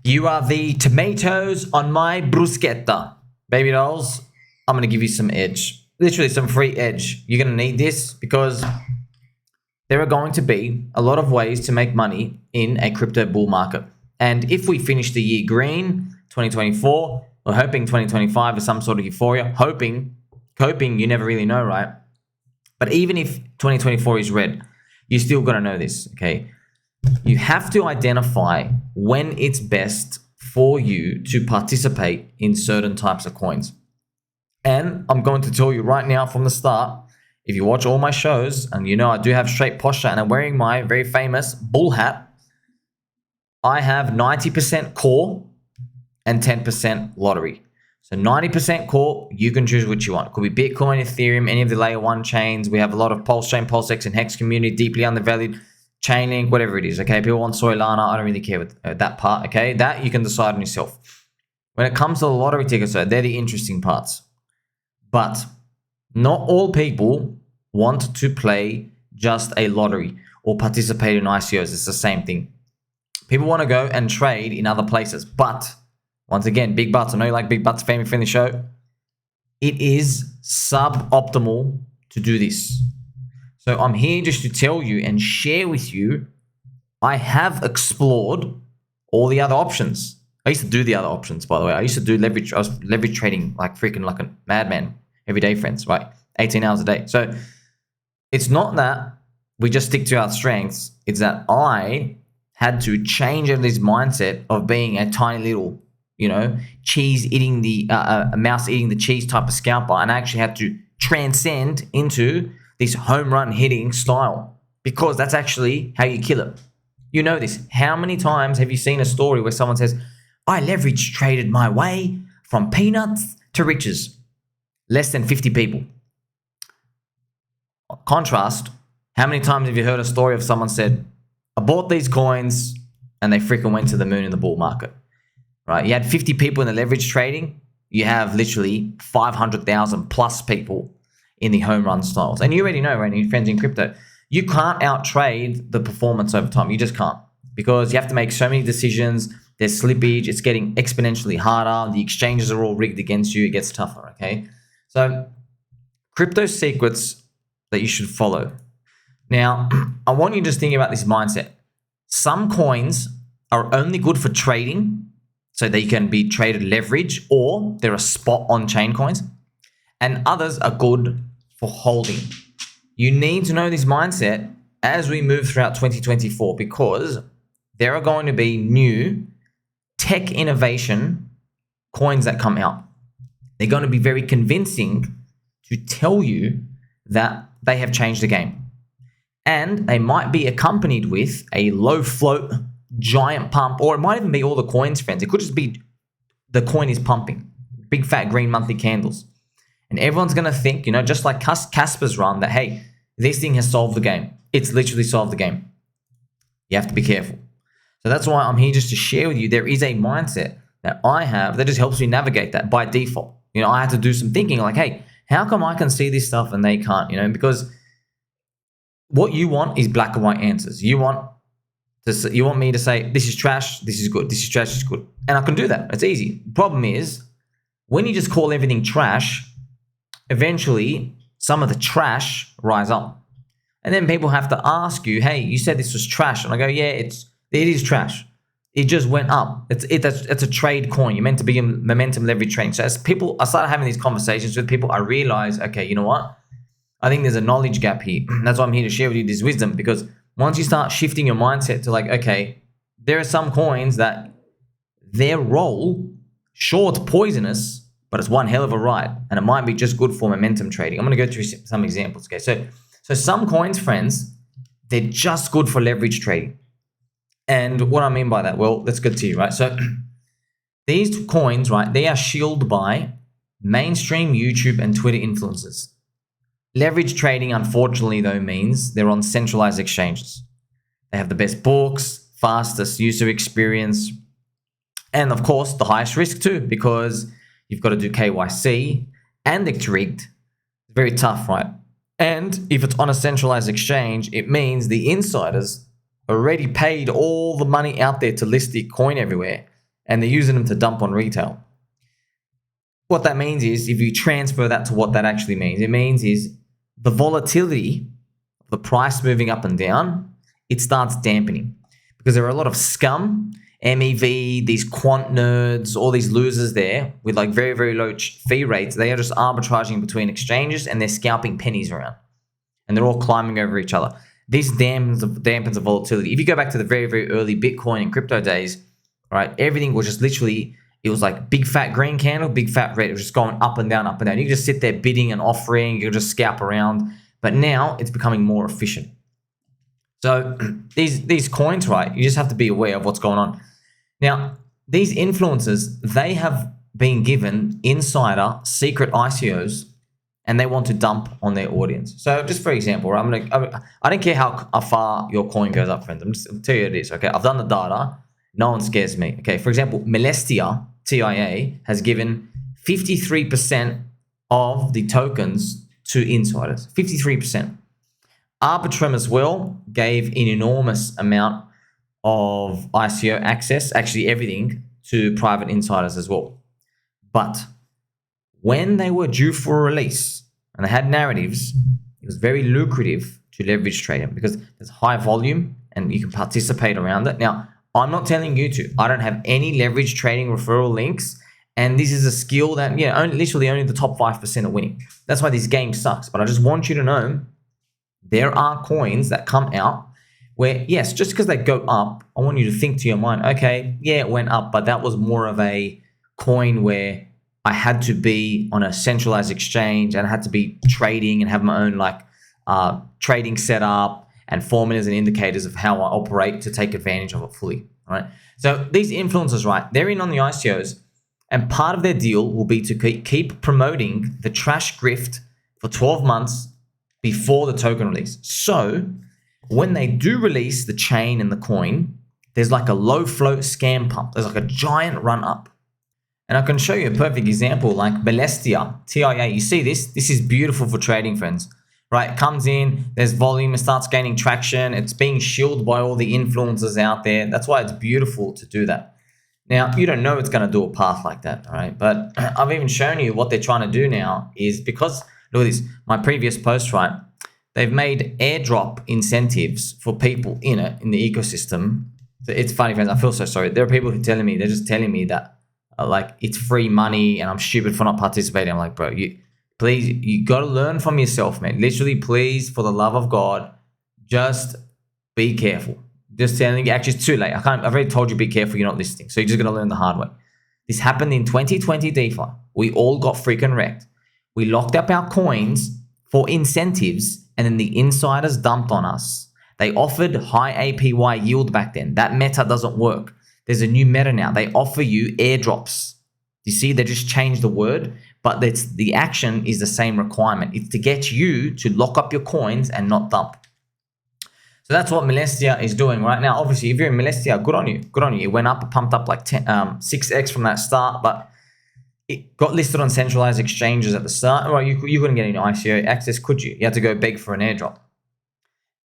You are the tomatoes on my bruschetta. Baby dolls, I'm going to give you some edge. Literally some free edge. You're going to need this because there are going to be a lot of ways to make money in a crypto bull market. And if we finish the year green, 2024, we're hoping 2025 is some sort of euphoria. Hoping, coping, you never really know, right? But even if 2024 is red, you still got to know this, okay? You have to identify when it's best for you to participate in certain types of coins. And I'm going to tell you right now from the start, if you watch all my shows, and you know I do have straight posture and I'm wearing my very famous bull hat, I have 90% core and 10% lottery. So 90% core, you can choose what you want. It could be Bitcoin, Ethereum, any of the layer 1 chains. We have a lot of Pulse Chain, PulseX, and Hex community, deeply undervalued. Chainlink, whatever it is, okay? People want Solana, I don't really care with that part, okay? That you can decide on yourself. When it comes to the lottery tickets, though, they're the interesting parts. But not all people want to play just a lottery or participate in ICOs. It's the same thing. People want to go and trade in other places. But, once again, big buts. I know you like big buts, family friendly show. It is suboptimal to do this. So I'm here just to tell you and share with you, I have explored all the other options. I used to do the other options, by the way. I used to do leverage. I was leverage trading like freaking like a madman every day, friends, right? 18 hours a day. So it's not that we just stick to our strengths. It's that I had to change this mindset of being a tiny little, cheese eating a mouse eating the cheese type of scalper. And I actually had to transcend into this home run hitting style, because that's actually how you kill it. You know this. How many times have you seen a story where someone says, I leverage traded my way from peanuts to riches? Less than 50 people. Contrast, how many times have you heard a story of someone said, I bought these coins and they freaking went to the moon in the bull market, right? You had 50 people in the leverage trading. You have literally 500,000 plus people in the home run styles. And you already know, right, your friends in crypto, you can't out trade the performance over time. You just can't, because you have to make so many decisions. There's slippage. It's getting exponentially harder. The exchanges are all rigged against you. It gets tougher, okay? So crypto secrets that you should follow. Now, I want you to just think about this mindset. Some coins are only good for trading, so they can be traded leverage, or they're a spot on-chain coins, and others are good for holding. You need to know this mindset as we move throughout 2024, because there are going to be new tech innovation coins that come out. They're going to be very convincing to tell you that they have changed the game. And they might be accompanied with a low float, giant pump, or it might even be all the coins, friends. It could just be the coin is pumping. Big fat green monthly candles. And everyone's going to think, just like Casper's run, that, hey, this thing has solved the game. It's literally solved the game. You have to be careful. So that's why I'm here just to share with you, there is a mindset that I have that just helps me navigate that by default. I had to do some thinking like, hey, how come I can see this stuff and they can't? Because what you want is black and white answers. You want me to say, this is trash, this is good, this is trash, this is good. And I can do that. It's easy. The problem is, when you just call everything trash, eventually some of the trash rise up. And then people have to ask you, hey, you said this was trash. And I go, yeah, it is trash. It just went up. It's a trade coin. You're meant to be in momentum leverage trading. So as I started having these conversations with people, I realized, okay, you know what? I think there's a knowledge gap here. That's why I'm here to share with you this wisdom, because once you start shifting your mindset to like, okay, there are some coins that their role, sure, it's poisonous, but it's one hell of a ride, and it might be just good for momentum trading. I'm going to go through some examples. Okay, so some coins, friends, they're just good for leverage trading. And what I mean by that, well, let's get to you, right? So these coins, right, they are shielded by mainstream YouTube and Twitter influencers. Leverage trading, unfortunately, though, means they're on centralized exchanges. They have the best books, fastest user experience, and of course, the highest risk too, because you've got to do KYC and it's rigged. It's very tough, right? And if it's on a centralized exchange, it means the insiders already paid all the money out there to list the coin everywhere. and they're using them to dump on retail. What that means is, if you transfer that to what that actually means, it means is the volatility of the price moving up and down, it starts dampening because there are a lot of scum, MEV, these quant nerds, all these losers there with like very, very low fee rates. They are just arbitraging between exchanges and they're scalping pennies around and they're all climbing over each other. This dampens the volatility. If you go back to the very, very early Bitcoin and crypto days, right, everything was just literally, it was like big fat green candle, big fat red. It was just going up and down, up and down. You could just sit there bidding and offering. You could just scalp around. But now it's becoming more efficient. So these coins, right, you just have to be aware of what's going on. Now, these influencers, they have been given insider secret ICOs and they want to dump on their audience. So just for example, right, I don't care how far your coin goes up, friends. I'll tell you what it is, okay? I've done the data. No one scares me. Okay, for example, Molestia, TIA, has given 53% of the tokens to insiders. 53%. Arbitrum as well gave an enormous amount of ICO access, actually everything, to private insiders as well. But when they were due for a release and they had narratives, it was very lucrative to leverage trade them because there's high volume and you can participate around it. Now, I'm not telling you to. I don't have any leverage trading referral links. And this is a skill that, literally only the top 5% are winning. That's why this game sucks. But I just want you to know there are coins that come out where, yes, just because they go up, I want you to think to your mind, okay, yeah, it went up, but that was more of a coin where I had to be on a centralized exchange and I had to be trading and have my own trading setup and formulas and indicators of how I operate to take advantage of it fully, right? So these influencers, right, they're in on the ICOs and part of their deal will be to keep promoting the trash grift for 12 months before the token release. So when they do release the chain and the coin, there's like a low float scam pump. There's like a giant run up. And I can show you a perfect example like Molestia, TIA. You see this? This is beautiful for trading, friends. Right? It comes in, there's volume, it starts gaining traction. It's being shielded by all the influencers out there. That's why it's beautiful to do that. Now, you don't know it's going to do a path like that, all right? But I've even shown you what they're trying to do now is because, look at this, my previous post, right? They've made airdrop incentives for people in the ecosystem. So it's funny, friends. I feel so sorry. There are people who they're just telling me that like it's free money and I'm stupid for not participating. I'm like, bro, you got to learn from yourself, man. Literally, please, for the love of God, just be careful. Just telling you, actually, it's too late. I've already told you, be careful. You're not listening. So you're just going to learn the hard way. This happened in 2020 DeFi. We all got freaking wrecked. We locked up our coins for incentives and then the insiders dumped on us. They offered high APY yield back then. That meta doesn't work. There's a new meta now. They offer you airdrops. You see, they just changed the word, but the action is the same requirement. It's to get you to lock up your coins and not dump. So that's what Molestia is doing right now. Obviously, if you're in Molestia, good on you. Good on you. It went up, pumped up like 6x from that start, but it got listed on centralized exchanges at the start. Well, you couldn't get any ICO access, could you? You had to go beg for an airdrop.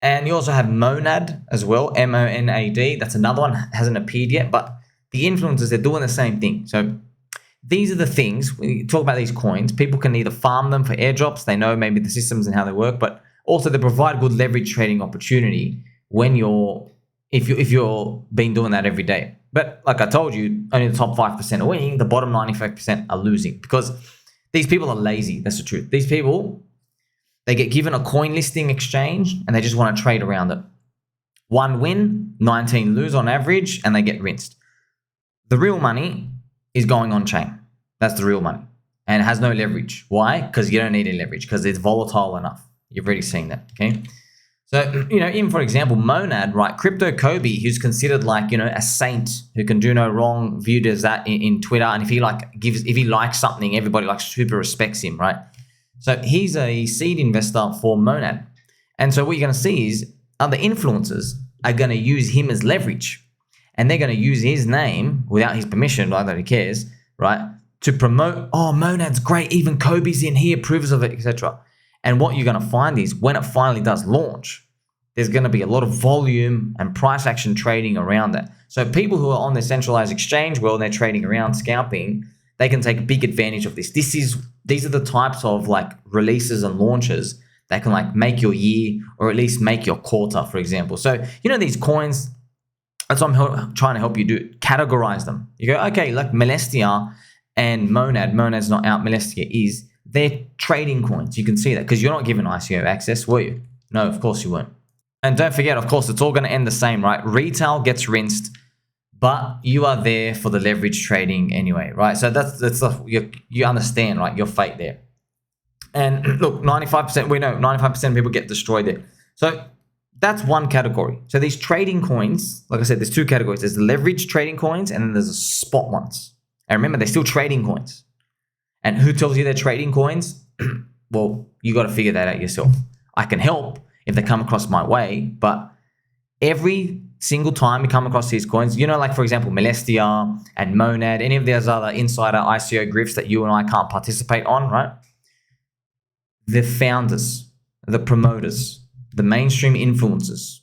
And you also have Monad as well, M-O-N-A-D. That's another one, hasn't appeared yet, but the influencers, they're doing the same thing. So these are the things, when you talk about these coins, people can either farm them for airdrops, they know maybe the systems and how they work, but also they provide good leverage trading opportunity when if you're been doing that every day. But like I told you, only the top 5% are winning, the bottom 95% are losing because these people are lazy. That's the truth. These people, they get given a coin listing exchange and they just want to trade around it. 1 win, 19 lose on average, and they get rinsed. The real money is going on chain. That's the real money. And it has no leverage. Why? Because you don't need any leverage because it's volatile enough. You've already seen that, okay? So, even for example, Monad, right? Crypto Kobe, who's considered like, a saint who can do no wrong, viewed as that in Twitter. And if he likes something, everybody like super respects him, right? So he's a seed investor for Monad. And so what you're going to see is other influencers are going to use him as leverage. And they're going to use his name without his permission, like that he cares, right? To promote, oh, Monad's great. Even Kobe's in here, approves of it, etc. And what you're going to find is when it finally does launch, there's going to be a lot of volume and price action trading around that. So people who are on the centralized exchange world and they're trading around scalping, they can take big advantage of this. These are the types of like releases and launches that can like make your year or at least make your quarter, for example. So, these coins, that's what I'm trying to help you do. Categorize them. You go, okay, like Molestia and Monad. Monad's not out, Molestia is. They're trading coins. You can see that because you're not given ICO access, were you? No, of course you weren't. And don't forget, of course, it's all going to end the same, right? Retail gets rinsed, but you are there for the leverage trading anyway, right? So you understand, right? Your fate there. And look, 95%, we know 95% of people get destroyed there. So that's one category. So these trading coins, like I said, there's two categories. There's the leverage trading coins and then there's the spot ones. And remember, they're still trading coins. And who tells you they're trading coins? Well, you got to figure that out yourself. I can help if they come across my way, but every single time you come across these coins, like for example, Molestia and Monad, any of those other insider ICO grifts that you and I can't participate on, right? The founders, the promoters, the mainstream influencers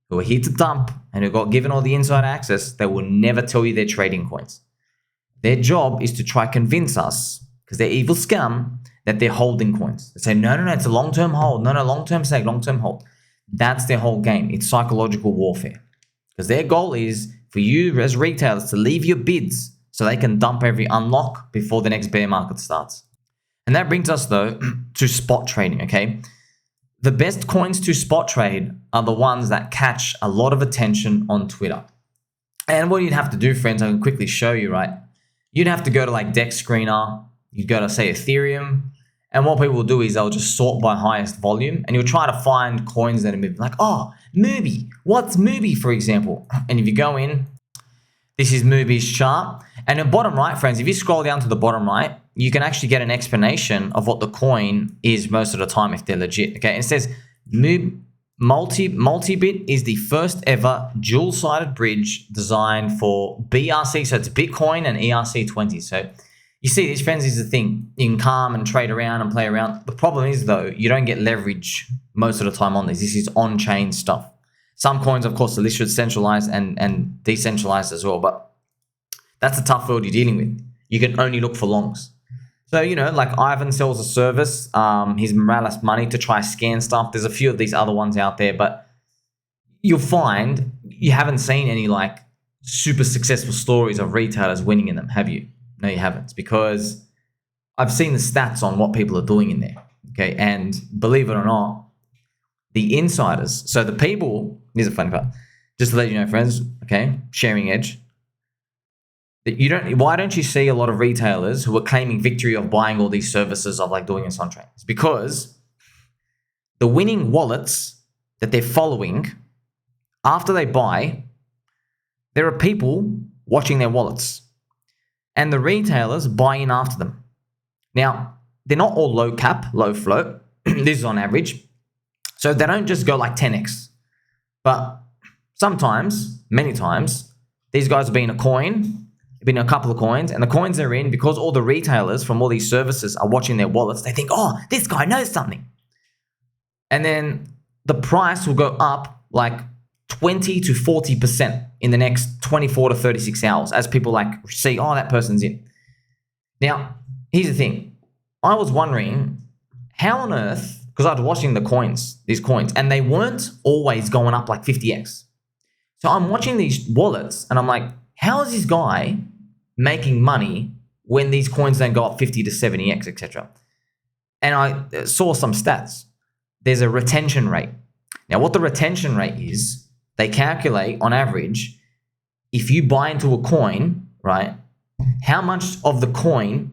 who are here to dump and who got given all the insider access, they will never tell you they're trading coins. Their job is to try convince us, because they're evil scum, that they're holding coins. They say, no, it's a long-term hold. No, long-term stake, long-term hold. That's their whole game. It's psychological warfare. Because their goal is for you as retailers to leave your bids so they can dump every unlock before the next bear market starts. And that brings us, though, to spot trading, okay? The best coins to spot trade are the ones that catch a lot of attention on Twitter. And what you'd have to do, friends, I can quickly show you, right? You'd have to go to like Dex Screener. You'd go to, say, Ethereum. And what people will do is they'll just sort by highest volume. And you'll try to find coins that are moving. Like, oh, Mubi. What's Mubi, for example? And if you go in, this is Mubi's chart. And at bottom right, friends, if you scroll down to the bottom right, you can actually get an explanation of what the coin is most of the time if they're legit. Okay, and it says Multibit is the first ever dual-sided bridge designed for BRC. So it's Bitcoin and ERC20. So you see this, friends, is the thing. You can calm and trade around and play around. The problem is, though, you don't get leverage most of the time on these. This is on-chain stuff. Some coins, of course, are listed centralized and decentralized as well. But that's a tough world you're dealing with. You can only look for longs. So, like Ivan sells a service, his Morales money to try scan stuff. There's a few of these other ones out there, but you'll find you haven't seen any like super successful stories of retailers winning in them, have you? No, you haven't. It's because I've seen the stats on what people are doing in there. Okay. And believe it or not, the insiders, so the people, here's a funny part, just to let you know, friends, okay, sharing edge. Why don't you see a lot of retailers who are claiming victory of buying all these services of like doing this on chain? It's because the winning wallets that they're following after they buy, there are people watching their wallets and the retailers buy in after them. Now, they're not all low cap, low float. This is on average. So they don't just go like 10x. But sometimes, many times, these guys will be in a coin, been a couple of coins, and the coins they're in, because all the retailers from all these services are watching their wallets, they think, oh, this guy knows something. And then the price will go up like 20 to 40% in the next 24 to 36 hours as people like see, oh, that person's in. Now, here's the thing. I was wondering how on earth, because I was watching these coins, and they weren't always going up like 50x. So I'm watching these wallets and I'm like, how is this guy making money when these coins don't go up 50 to 70x, etc.? And I saw some stats. There's a retention rate. Now, what the retention rate is, they calculate on average, if you buy into a coin, right, how much of the coin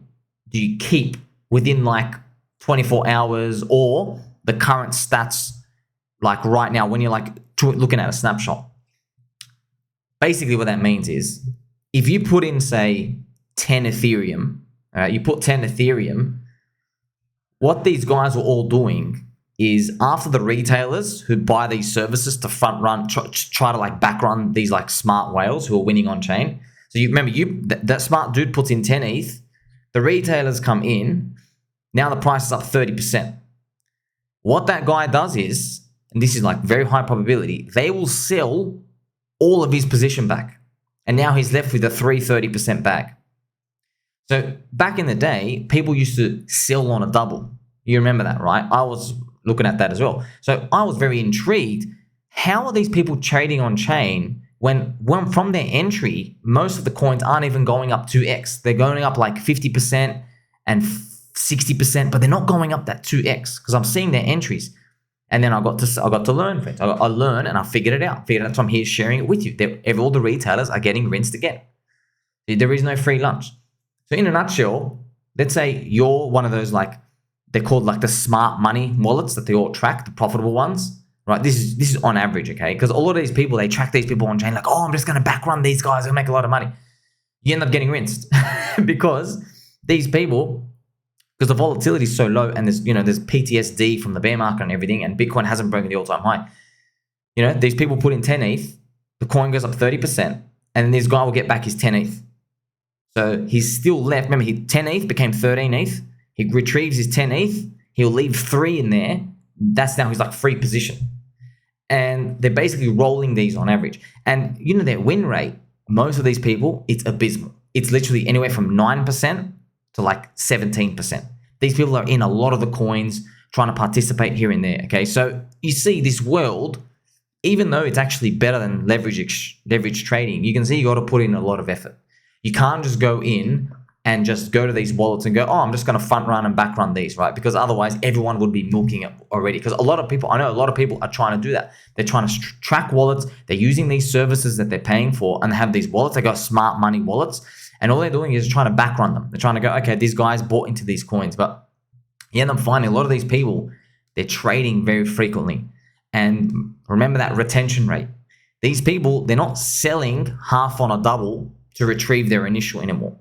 do you keep within like 24 hours or the current stats, like right now when you're like looking at a snapshot? Basically what that means is if you put in, say, 10 Ethereum, all right, you put 10 Ethereum, what these guys are all doing is after the retailers who buy these services to front run, try to like back run these like smart whales who are winning on chain. So you remember, that smart dude puts in 10 ETH, the retailers come in, now the price is up 30%. What that guy does is, and this is like very high probability, they will sell all of his position back. And now he's left with a 30% back. So back in the day, people used to sell on a double. You remember that, right? I was looking at that as well. So I was very intrigued. How are these people trading on chain when from their entry, most of the coins aren't even going up 2x? They're going up like 50% and 60%, but they're not going up that 2x because I'm seeing their entries. And then I got to learn, friends. I learned and I figured it out. So I'm here sharing it with you. All the retailers are getting rinsed again. There is no free lunch. So in a nutshell, let's say you're one of those, like, they're called like the smart money wallets that they all track, the profitable ones, right? This is on average, okay? Because a lot of these people, they track these people on chain like, oh, I'm just going to back run these guys and make a lot of money. You end up getting rinsed because these people, because the volatility is so low and there's PTSD from the bear market and everything, and Bitcoin hasn't broken the all-time high. These people put in 10 ETH, the coin goes up 30%, and then this guy will get back his 10 ETH. So he's still left. Remember, 10 ETH became 13 ETH. He retrieves his 10 ETH. He'll leave 3 in there. That's now his like free position. And they're basically rolling these on average. And their win rate, most of these people, it's abysmal. It's literally anywhere from 9% to like 17%. These people are in a lot of the coins trying to participate here and there. Okay, so you see this world, even though it's actually better than leverage trading, you can see you got to put in a lot of effort. You can't just go in and just go to these wallets and go, oh, I'm just going to front run and back run these, right? Because otherwise everyone would be milking it already. Because I know a lot of people are trying to do that. They're trying to track wallets. They're using these services that they're paying for, and they have these wallets. They got smart money wallets, and all they're doing is trying to back run them. They're trying to go, okay, these guys bought into these coins, but you end up finding a lot of these people, they're trading very frequently. And remember that retention rate. These people, they're not selling half on a double to retrieve their initial anymore.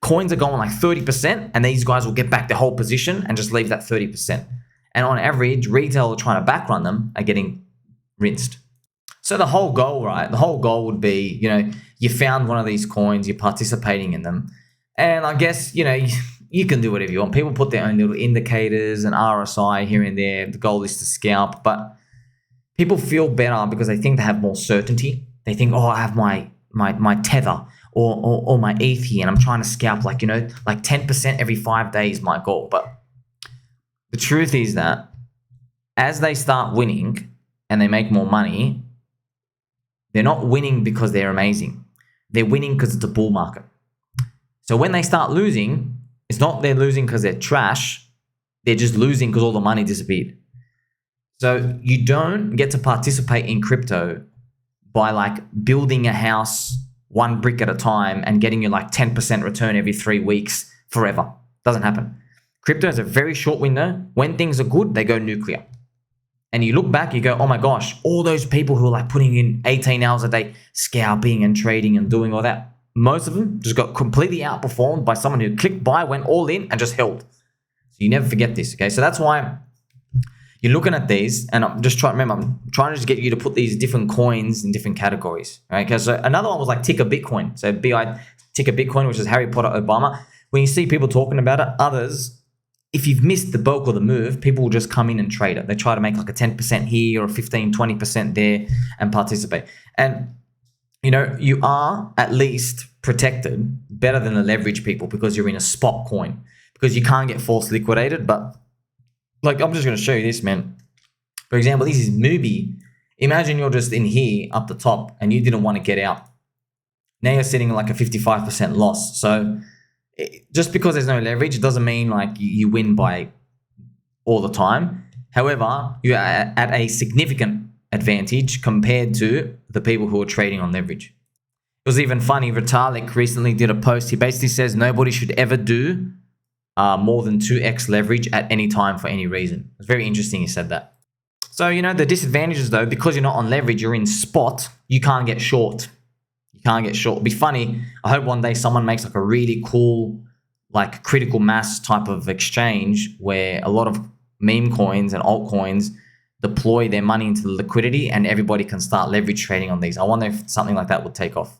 Coins are going like 30%, and these guys will get back their whole position and just leave that 30%. And on average, retail trying to back run them are getting rinsed. So the whole goal, right? The whole goal would be, you found one of these coins, you're participating in them. And I guess, you can do whatever you want. People put their own little indicators and RSI here and there. The goal is to scalp, but people feel better because they think they have more certainty. They think, oh, I have my tether or my ETH here, and I'm trying to scalp like 10% every 5 days, my goal. But the truth is that as they start winning and they make more money, they're not winning because they're amazing. They're winning because it's a bull market. So when they start losing, it's not they're losing because they're trash. They're just losing because all the money disappeared. So you don't get to participate in crypto by like building a house one brick at a time and getting you like 10% return every 3 weeks forever. Doesn't happen. Crypto is a very short window. When things are good, they go nuclear. And you look back, you go, oh my gosh, all those people who are like putting in 18 hours a day scalping and trading and doing all that, most of them just got completely outperformed by someone who clicked buy, went all in and just held. So you never forget this, okay? So that's why you're looking at these, and I'm trying to just get you to put these different coins in different categories, right? Because another one was like ticker Bitcoin. So ticker Bitcoin, which is Harry Potter Obama. When you see people talking about it, others, if you've missed the bulk of the move, people will just come in and trade it. They try to make like a 10% here or a 15, 20% there and participate. And, you are at least protected better than the leverage people because you're in a spot coin, because you can't get forced liquidated. But like, I'm just going to show you this, man. For example, this is Mubi. Imagine you're just in here up the top and you didn't want to get out. Now you're sitting like a 55% loss. So just because there's no leverage, it doesn't mean like you win by all the time. However, you're at a significant advantage compared to the people who are trading on leverage. It was even funny. Vitalik recently did a post. He basically says nobody should ever do more than 2x leverage at any time for any reason. It's very interesting he said that. So, the disadvantages though, because you're not on leverage, you're in spot, you can't get short. You can't get short. It'd be funny. I hope one day someone makes like a really cool, like critical mass type of exchange where a lot of meme coins and altcoins deploy their money into the liquidity and everybody can start leverage trading on these. I wonder if something like that would take off.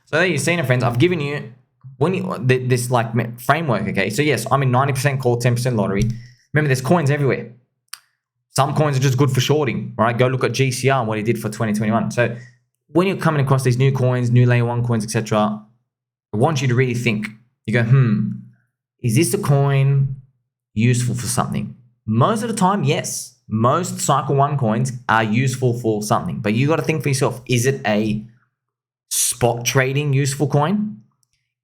So there you've seen it, friends. I've given you this like framework, okay? So yes, I'm in 90% call, 10% lottery. Remember, there's coins everywhere. Some coins are just good for shorting, right? Go look at GCR and what he did for 2021. So when you're coming across these new coins, new layer 1 coins, etc., I want you to really think. You go, is this a coin useful for something? Most of the time, yes. Most cycle 1 coins are useful for something, but you got to think for yourself. Is it a spot trading useful coin?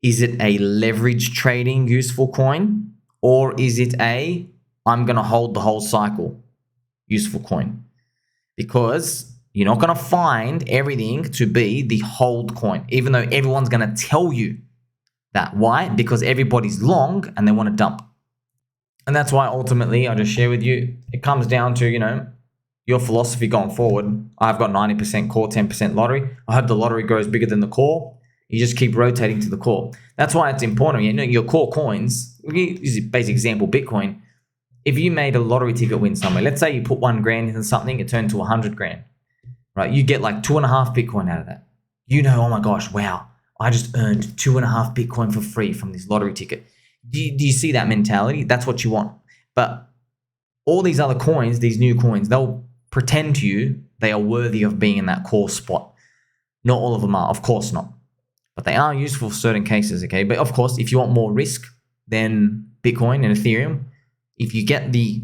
Is it a leverage trading useful coin? Or is it a I'm going to hold the whole cycle useful coin? Because you're not going to find everything to be the hold coin, even though everyone's going to tell you that. Why? Because everybody's long and they want to dump. And that's why ultimately I just share with you, it comes down to, your philosophy going forward. I've got 90% core, 10% lottery. I hope the lottery grows bigger than the core. You just keep rotating to the core. That's why it's important. Your core coins, use a basic example, Bitcoin. If you made a lottery ticket win somewhere, let's say you put 1 grand into something, it turned to 100 grand, right? You get like 2.5 Bitcoin out of that. Oh my gosh, wow, I just earned 2.5 Bitcoin for free from this lottery ticket. Do you see that mentality? That's what you want. But all these other coins, these new coins, they'll pretend to you they are worthy of being in that core spot. Not all of them are, of course not. But they are useful for certain cases, okay? But of course, if you want more risk than Bitcoin and Ethereum, if you get the,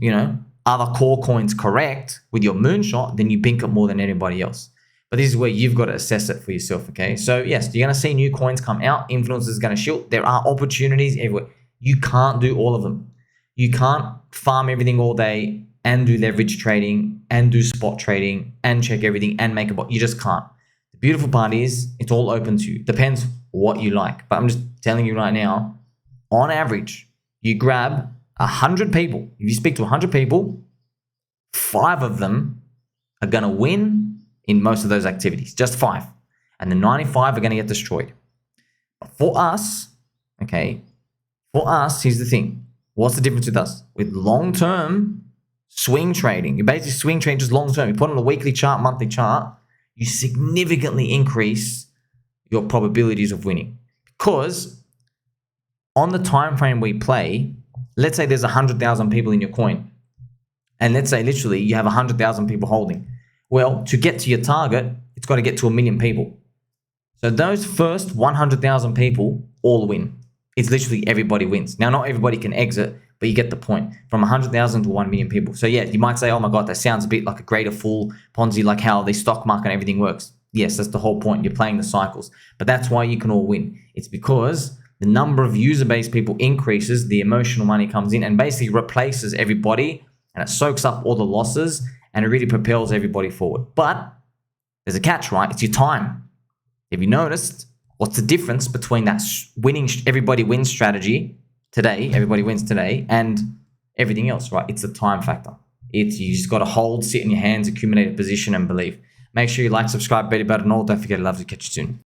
other core coins correct with your moonshot, then you pink it more than anybody else. But this is where you've got to assess it for yourself, okay? So yes, you're going to see new coins come out. Influencers are going to shoot. There are opportunities everywhere. You can't do all of them. You can't farm everything all day and do leverage trading and do spot trading and check everything and make a bot. You just can't. The beautiful part is it's all open to you. Depends what you like. But I'm just telling you right now, on average, you grab 100 people. If you speak to 100 people, 5 of them are going to win in most of those activities. Just 5. And the 95 are going to get destroyed. But for us, okay, here's the thing. What's the difference with us? With long-term swing trading, you basically swing trade just long-term. You put on a weekly chart, monthly chart, you significantly increase your probabilities of winning. Because on the time frame we play, let's say there's 100,000 people in your coin. And let's say literally you have 100,000 people holding. Well, to get to your target, it's got to get to 1 million people. So those first 100,000 people all win. It's literally everybody wins. Now, not everybody can exit, but you get the point. From 100,000 to 1 million people. So yeah, you might say, oh my God, that sounds a bit like a greater fool Ponzi, like how the stock market and everything works. Yes, that's the whole point. You're playing the cycles. But that's why you can all win. It's because the number of user-based people increases, the emotional money comes in and basically replaces everybody, and it soaks up all the losses and it really propels everybody forward. But there's a catch, right? It's your time. Have you noticed what's the difference between that winning, everybody wins strategy today, everybody wins today, and everything else, right? It's the time factor. You just got to hold, sit in your hands, accumulate a position and believe. Make sure you like, subscribe, bet about it, and all. Don't forget, I love to catch you soon.